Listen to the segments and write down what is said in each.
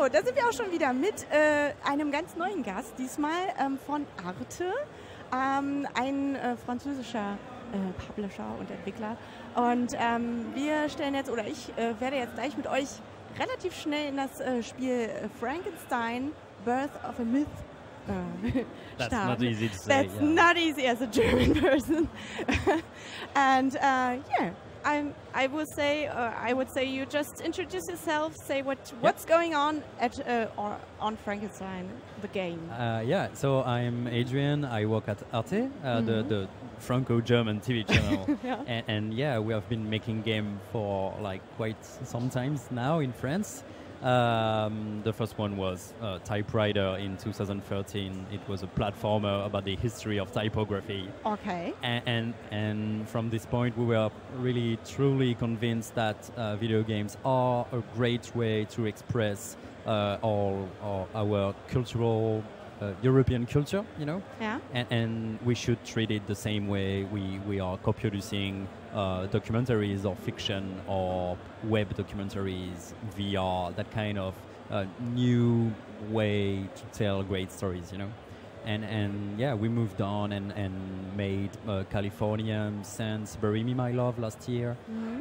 So, da sind wir auch schon wieder mit einem ganz neuen Gast, diesmal von Arte, ein französischer Publisher und Entwickler. Und wir stellen jetzt, oder ich werde jetzt gleich mit euch relativ schnell in das Spiel Frankenstein, Birth of a Myth That's starten. not easy to say. That's not easy as a German person. And yeah. I would say you just introduce yourself, say what's going on on Frankenstein, the game. Yeah, so I'm Adrien. I work at Arte, the Franco-German TV channel, Yeah. and yeah, we have been making game for like quite some times now in France. The first one was Typewriter in 2013. It was a platformer about the history of typography. Okay. And from this point, we were really truly convinced that video games are a great way to express all our cultural European culture, you know. Yeah. And we should treat it the same way we are co-producing documentaries or fiction or web documentaries, VR, that kind of new way to tell great stories, you know. And yeah, we moved on and made California since Bury Me My Love last year,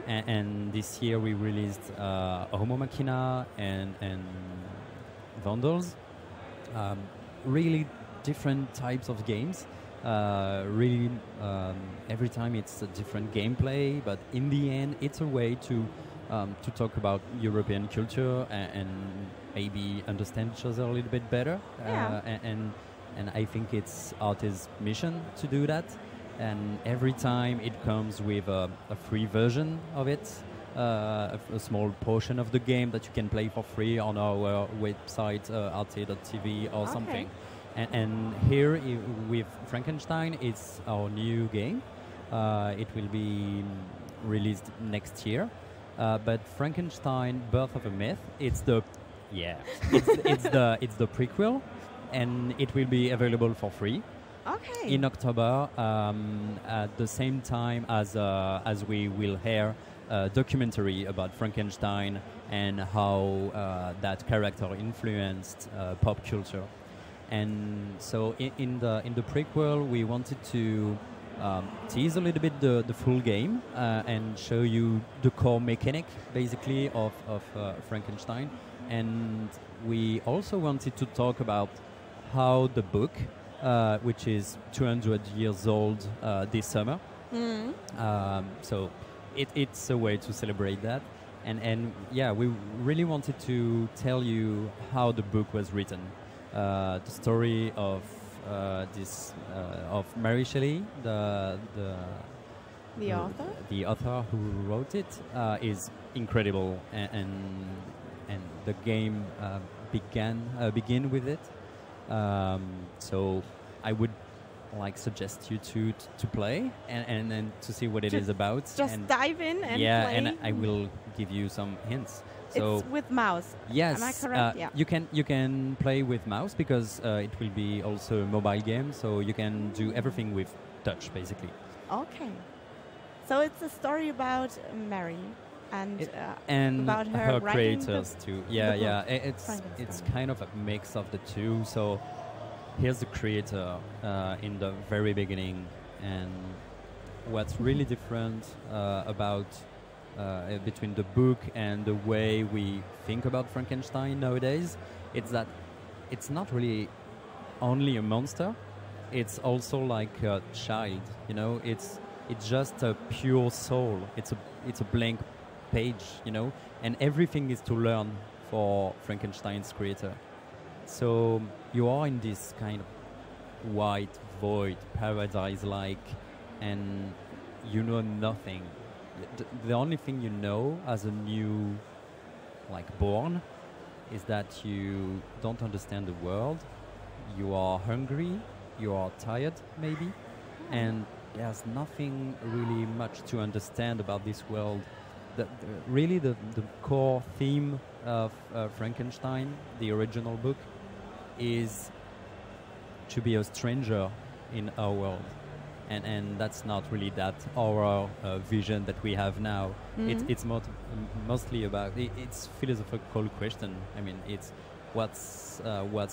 and this year we released Homo Machina and Vandals. Really different types of games. Really, every time it's a different gameplay, but in the end, it's a way to talk about European culture and maybe understand each other a little bit better. Yeah. And I think it's Arte's mission to do that. And every time it comes with a free version of it, a small portion of the game that you can play for free on our website, arte.tv or something. And here with Frankenstein, it's our new game. It will be released next year. But Frankenstein, Birth of a Myth, it's the prequel, and it will be available for free. Okay. In October, at the same time as we will air a documentary about Frankenstein and how that character influenced pop culture. And so in the prequel, we wanted to tease a little bit the full game and show you the core mechanic, basically, of Frankenstein. And we also wanted to talk about how the book, which is 200 years old this summer, so it's a way to celebrate that. And yeah, we really wanted to tell you how the book was written. The story of Mary Shelley, the author. The author who wrote it is incredible, and the game begin with it. So I would suggest you to play and to see what it is about. Just dive in and play. And I will give you some hints. So it's with mouse. Yes, am I correct? Yeah. You can play with mouse because it will be also a mobile game, so you can do everything with touch, basically. Okay. So it's a story about Mary and about her writing creators too. Yeah. It's kind of a mix of the two. So here's the creator in the very beginning, and what's really different about between the book and the way we think about Frankenstein nowadays, it's that it's not really only a monster, it's also like a child, you know. It's just a pure soul. It's a blank page, you know, and everything is to learn for Frankenstein's creator. So you are in this kind of white void, paradise-like, and you know nothing. The only thing you know as a new born is that you don't understand the world, you are hungry, you are tired maybe, and there's nothing really much to understand about this world. Really the core theme of Frankenstein, the original book, is to be a stranger in our world. And that's not really that our vision that we have now. It's mostly about it's philosophical question. I mean, it's what's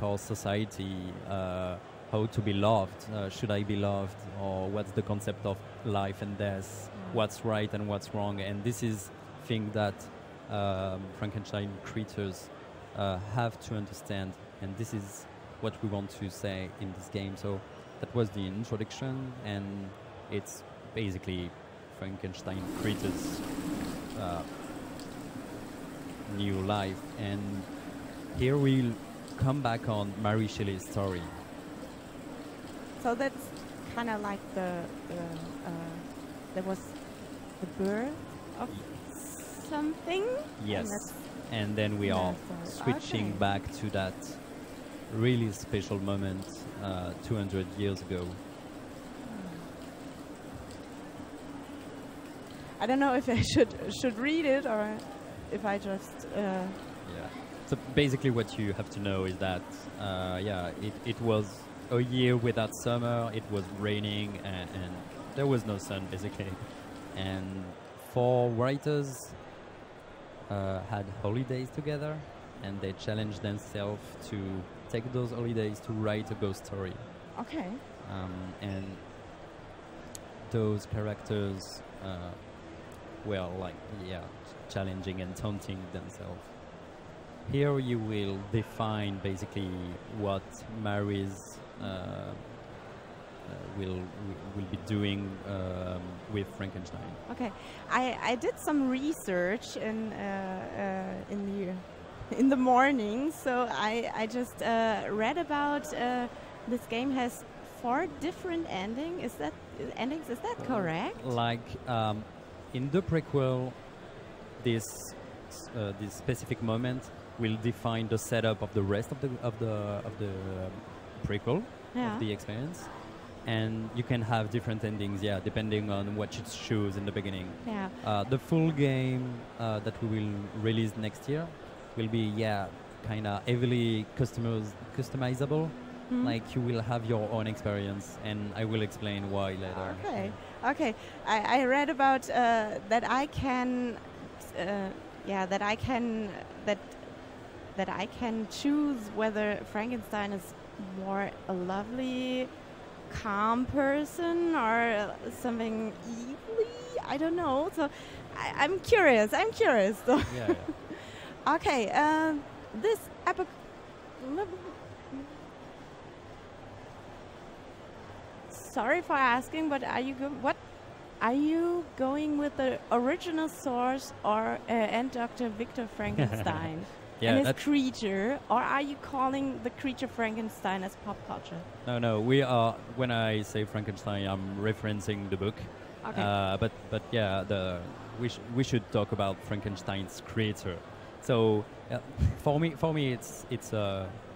our society, how to be loved, should I be loved, or what's the concept of life and death, what's right and what's wrong. And this is thing that Frankenstein creators have to understand, and this is what we want to say in this game. So that was the introduction, and it's basically Frankenstein creators new life. And here we'll come back on Mary Shelley's story. So that's kind of like there was the birth of something. Yes, and then we are switching back to that really special moment 200 years ago. I don't know if I should read it or if I just. Yeah. So basically, what you have to know is that it was a year without summer. It was raining and there was no sun basically, and 4 writers had holidays together, and they challenged themselves to take those holidays to write a ghost story. Okay. And those characters were challenging and taunting themselves. Here you will define basically what Mary's will be doing with Frankenstein. Okay, I did some research in the morning, so I just read about this game has 4 different endings. Is that correct? Like in the prequel, this specific moment will define the setup of the rest of the prequel of the experience. And you can have different endings, depending on what you choose in the beginning. Yeah. The full game that we will release next year will be, kind of heavily customizable. Mm-hmm. Like you will have your own experience, and I will explain why later. Okay. Okay. I read about that I can choose whether Frankenstein is more a lovely, calm person or something evil. I don't know. So I'm curious. So yeah. Okay. This epic. Sorry for asking, but are you going with the original source or and Dr. Victor Frankenstein? And his creature, or are you calling the creature Frankenstein as pop culture? No, we are. When I say Frankenstein, I'm referencing the book. Okay. But we should talk about Frankenstein's creator. So for me, it's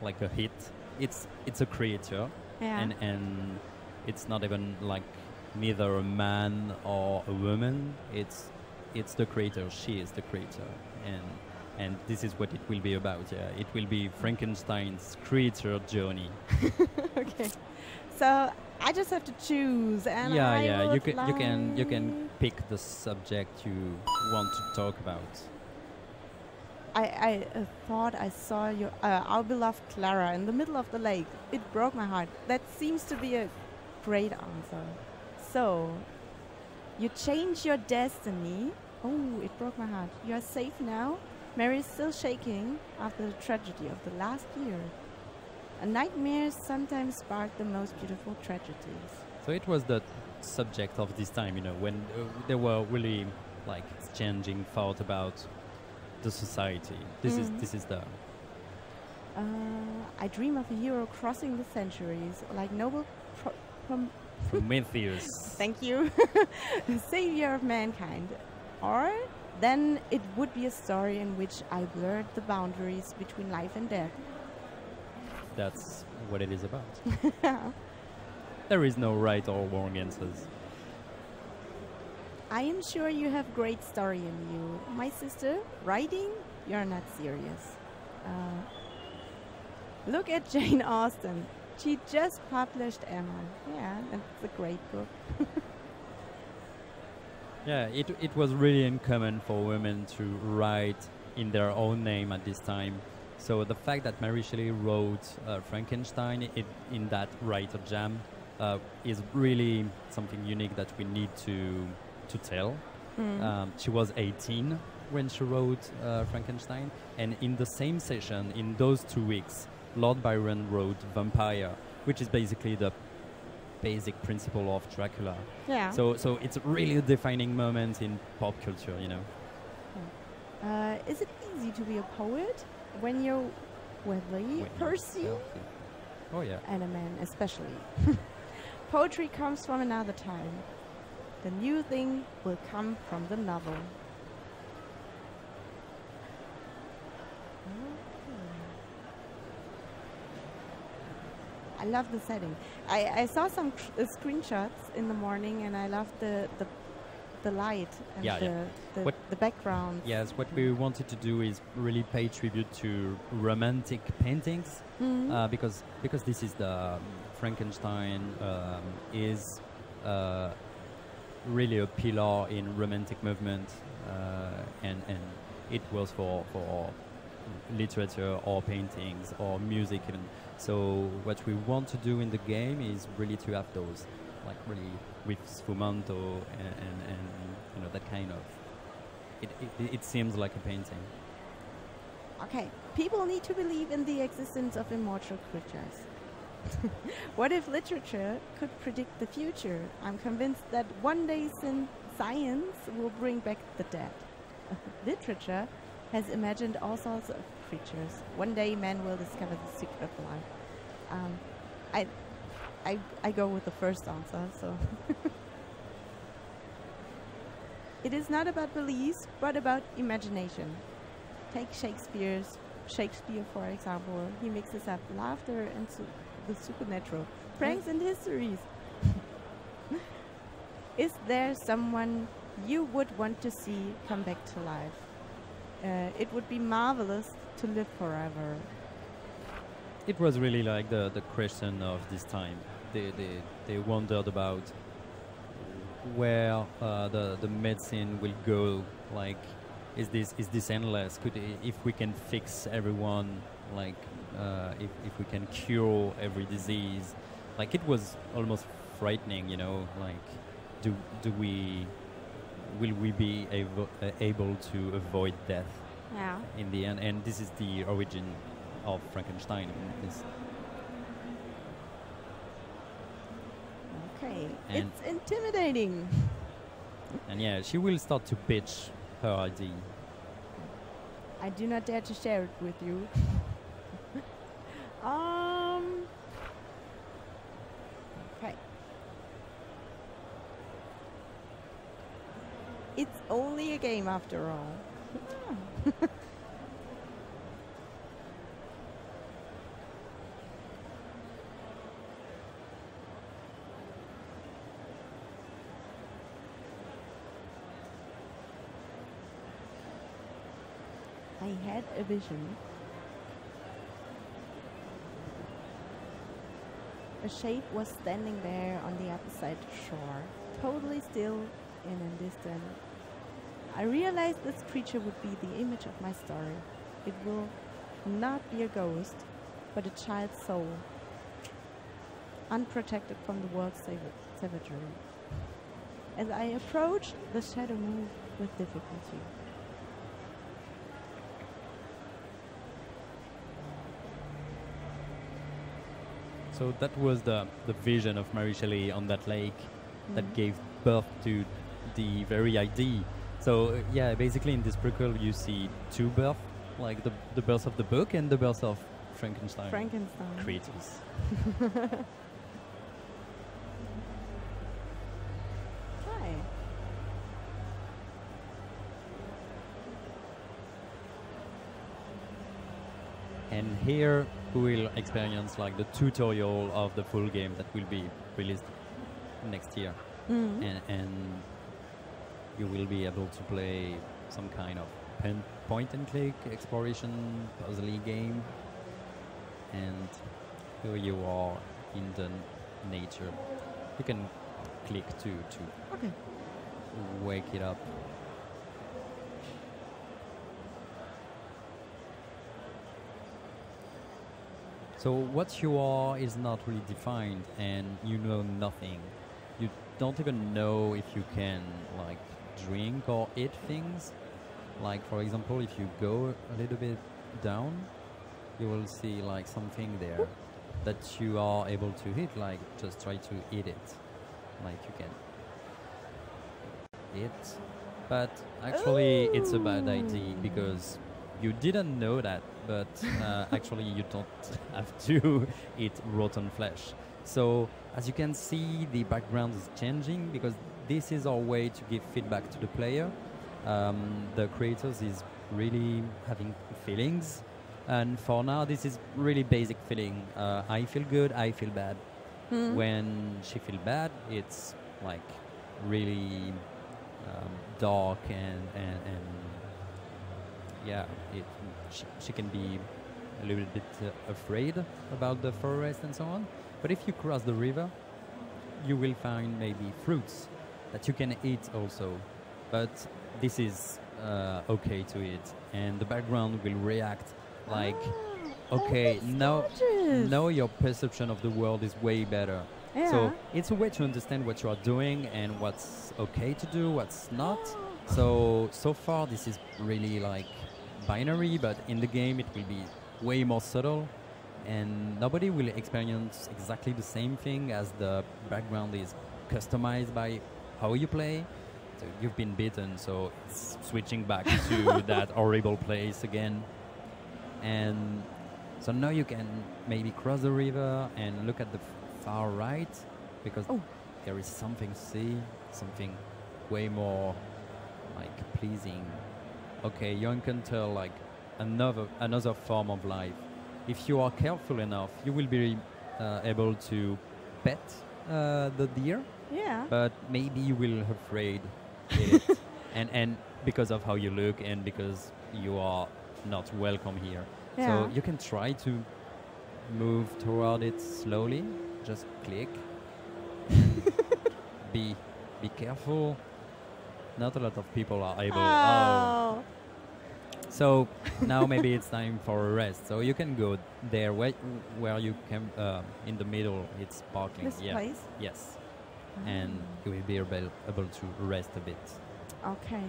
like a hit. It's a creator, and it's not even like neither a man or a woman. It's the creator. She is the creator, and this is what it will be about. It will be Frankenstein's creator journey. Okay, so I just have to choose, and you can pick the subject you want to talk about. I thought I saw our beloved Clara in the middle of the lake. It broke my heart. That seems to be a great answer. So, you change your destiny. Oh, it broke my heart. You are safe now. Mary is still shaking after the tragedy of the last year. A nightmare sometimes spark the most beautiful tragedies. So it was the subject of this time, when there were really exchanging thought about the society. This is the. I dream of a hero crossing the centuries, like noble Prometheus. Thank you. Savior of mankind. Or then it would be a story in which I blurred the boundaries between life and death. That's what it is about. There is no right or wrong answers. I am sure you have great story in you. My sister, writing? You're not serious. Look at Jane Austen. She just published Emma. Yeah, that's a great book. Yeah, it was really uncommon for women to write in their own name at this time. So the fact that Mary Shelley wrote Frankenstein in that writer jam is really something unique that we need to tell. She was 18 when she wrote Frankenstein, and in the same session, in those 2 weeks, Lord Byron wrote Vampire, which is basically the basic principle of Dracula. Yeah. So it's really a defining moment in pop culture, you know. Is it easy to be a poet when you're wealthy person? Oh yeah. And a man especially. Poetry comes from another time. The new thing will come from the novel. I love the setting. I saw some screenshots in the morning, and I loved the light and the background. Yes, what we wanted to do is really pay tribute to romantic paintings, because this is the Frankenstein is really a pillar in romantic movement, and it was for literature or paintings or music even. So what we want to do in the game is really to have those, like really with sfumato and you know, that kind of, it seems like a painting. Okay, people need to believe in the existence of immortal creatures. What if literature could predict the future? I'm convinced that one day science will bring back the dead. Literature has imagined all sorts of creatures. One day man will discover the secret of life. I go with the first answer, so. It is not about beliefs, but about imagination. Take Shakespeare, for example. He mixes up laughter and the supernatural, pranks and histories. Is there someone you would want to see come back to life? It would be marvelous to live forever. It was really like the question of this time. They wondered about where the medicine will go. Like, is this endless? If we can fix everyone, like if we can cure every disease, like it was almost frightening, you know. Like, will we be able to avoid death? Yeah. In the end, and this is the origin of Frankenstein. Okay, and it's intimidating. And yeah, she will start to pitch her idea. I do not dare to share it with you. Okay. It's only a game after all. I had a vision. A shape was standing there on the other side of the shore, totally still and distant. I realized this creature would be the image of my story. It will not be a ghost, but a child's soul, unprotected from the world's savagery. As I approached, the shadow moved with difficulty. So that was the vision of Mary Shelley on that lake that gave birth to the very idea. So yeah, basically in this prequel you see two births, like the birth of the book and the birth of Frankenstein. Creators. Hi. And here we will experience like the tutorial of the full game that will be released next year. And you will be able to play some kind of point and click exploration puzzle game, and here you are in the nature. You can click to wake it up. So what you are is not really defined, and you know nothing. You don't even know if you can like drink or eat things. Like for example, if you go a little bit down, you will see like something there that you are able to eat. Like just try to eat it, like you can eat. But actually, it's a bad idea because you didn't know that. But actually, you don't have to eat rotten flesh. So as you can see, the background is changing because this is our way to give feedback to the player. The creators is really having feelings, and for now this is really basic feeling. I feel good, I feel bad. When she feel bad, it's like really dark and yeah, she can be a little bit afraid about the forest and so on. But if you cross the river, you will find maybe fruits that you can eat also. But this is okay to eat, and the background will react like, okay, now your perception of the world is way better. Yeah. So it's a way to understand what you are doing and what's okay to do, what's not. So far this is really like binary, but in the game it will be way more subtle, and nobody will experience exactly the same thing as the background is customized by how you play. So you've been bitten, so it's switching back to that horrible place again. And so now you can maybe cross the river and look at the far right, because there is something to see, something way more like pleasing. Okay, you encounter like another form of life. If you are careful enough, you will be able to pet the deer. Yeah. But maybe you will afraid it, and because of how you look and because you are not welcome here. Yeah. So you can try to move toward it slowly. Just click. be careful. Not a lot of people are able. Oh. So now maybe it's time for a rest. So you can go there where you can in the middle. It's parking. This place? Yes. And you will be able to rest a bit. Okay,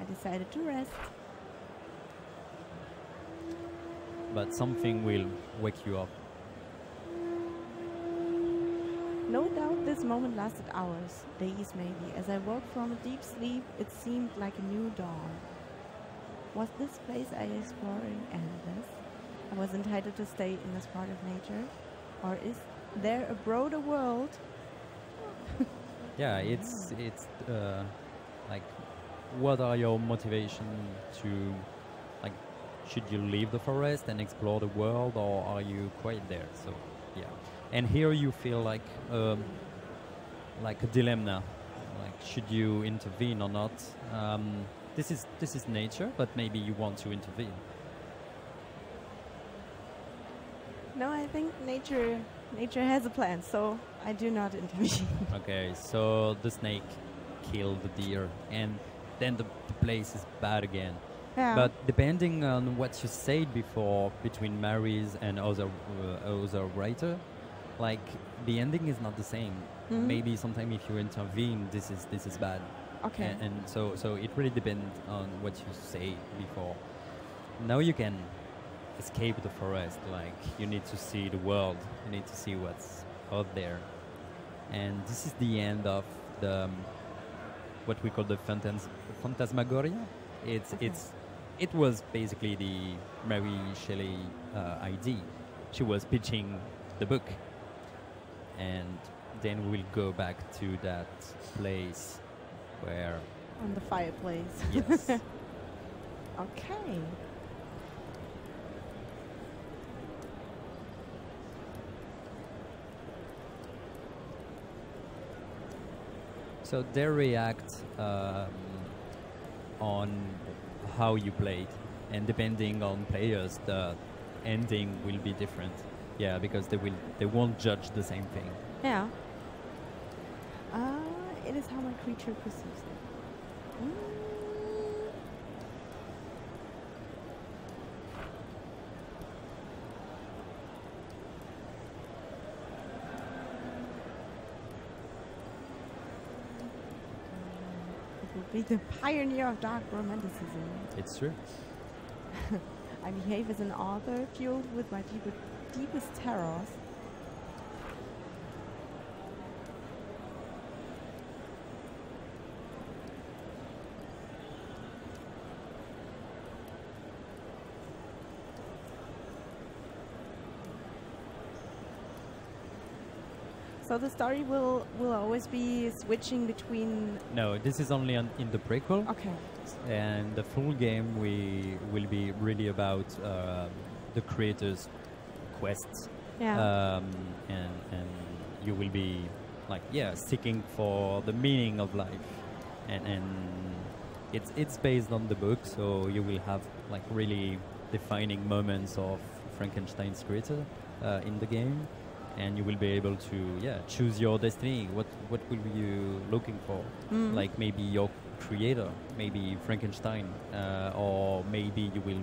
I decided to rest. But something will wake you up. No doubt this moment lasted hours, days maybe. As I woke from a deep sleep, it seemed like a new dawn. Was this place I exploring endless? I was entitled to stay in this part of nature? Or is there a broader world? Yeah, it's like, what are your motivation to, like, should you leave the forest and explore the world, or are you quite there? So yeah, and here you feel like a dilemma, like should you intervene or not? This is nature, but maybe you want to intervene. No, I think nature has a plan, so I do not intervene. Okay, so the snake killed the deer, and then the place is bad again. Yeah. But depending on what you said before between Mary's and other writer, like the ending is not the same. Maybe sometime if you intervene, this is bad. Okay. And so it really depends on what you say before. Now you can escape the forest. Like, you need to see the world. You need to see what's out there. And this is the end of the what we call the phantasmagoria. It was basically the Mary Shelley idea. She was pitching the book, and then we'll go back to that place where On the fireplace. yes. Okay. So they react on how you played, and depending on players, the ending will be different. Yeah, because they won't judge the same thing. Yeah. It is how my creature perceives it. be the pioneer of dark romanticism. It's true. I behave as an author fueled with my deepest terrors. So the story will always be switching between... No, this is only in the prequel. Okay. And the full game will be really about the creator's quests. Yeah. And you will be like, seeking for the meaning of life. And it's based on the book, so you will have like really defining moments of Frankenstein's creator in the game. And you will be able to choose your destiny. What will you looking for? Like maybe your creator, maybe Frankenstein, or maybe you will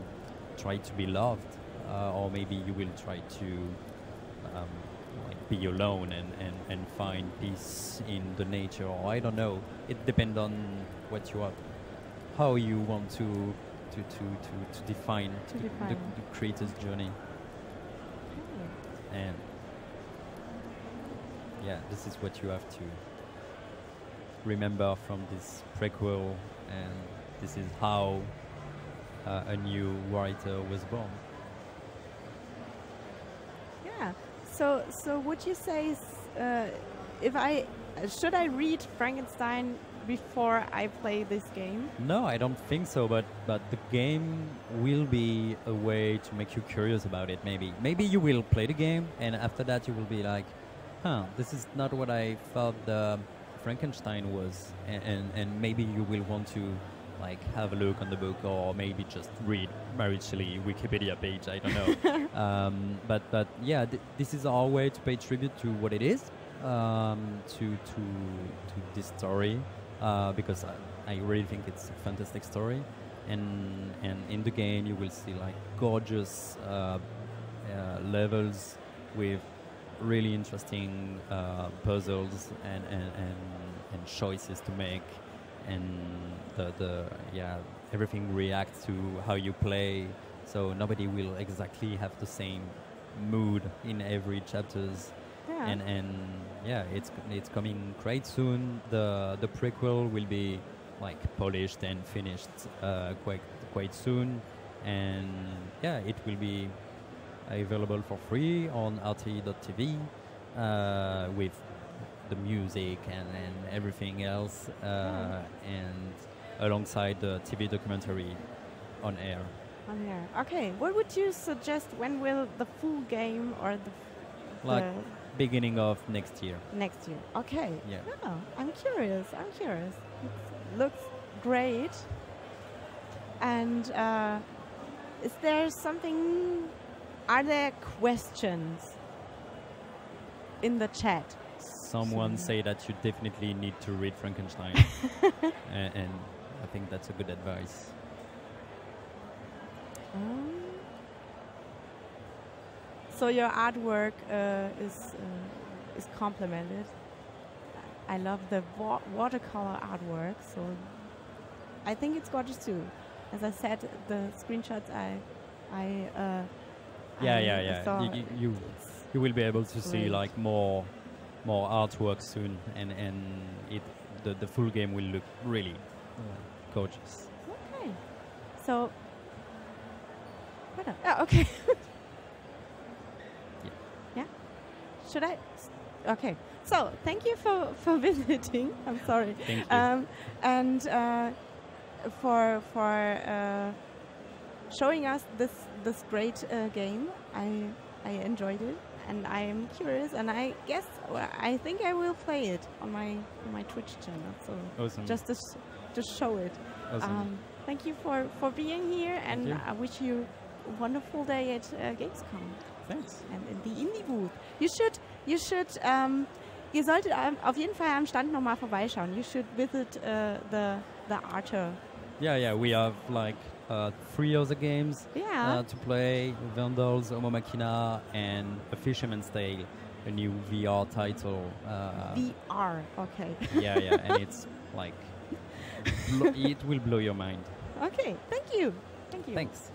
try to be loved, or maybe you will try to like be alone and find peace in the nature. Or I don't know. It depends on what you are, how you want to define the creator's journey. And this is what you have to remember from this prequel, and this is how a new writer was born. Yeah. So would you say should I read Frankenstein before I play this game? No, I don't think so. But the game will be a way to make you curious about it. Maybe you will play the game, and after that you will be like, this is not what I thought the Frankenstein was, and maybe you will want to like have a look on the book, or maybe just read Mary Shelley Wikipedia page. I don't know. But this is our way to pay tribute to what it is, to this story, because I really think it's a fantastic story, and in the game you will see like gorgeous levels with really interesting puzzles and choices to make, and everything reacts to how you play, so nobody will exactly have the same mood in every chapters. It's coming quite soon. The prequel will be like polished and finished quite soon, and it will be available for free on RT.tv with the music and everything else, and alongside the TV documentary on air. Okay. What would you suggest? When will the full game or the beginning of next year? Next year. Okay. Yeah. Oh, I'm curious. It looks great. And is there something? Are there questions in the chat? Someone say that you definitely need to read Frankenstein, and I think that's a good advice. So your artwork is complimented. I love the watercolor artwork. So I think it's gorgeous too. As I said, the screenshots You will be able to see like more artwork soon, and the full game will look really gorgeous. Okay. So. Okay. Yeah. Should I? Okay. So thank you for visiting. I'm sorry. Thank you. And for showing us this great game. I enjoyed it, and I am curious, and I think I will play it on my Twitch channel. So awesome. Just to show it. Awesome. Thank you for being here, and I wish you a wonderful day at Gamescom. Thanks. And in the Indie Booth. Ihr solltet auf jeden Fall am Stand nochmal vorbeischauen. You should visit the Arthur. Yeah, we have like 3 other games to play: Vandals, Homo Machina, and A Fisherman's Tale, a new VR title. VR, okay. Yeah, and it's like it will blow your mind. Okay, thank you. Thank you. Thanks.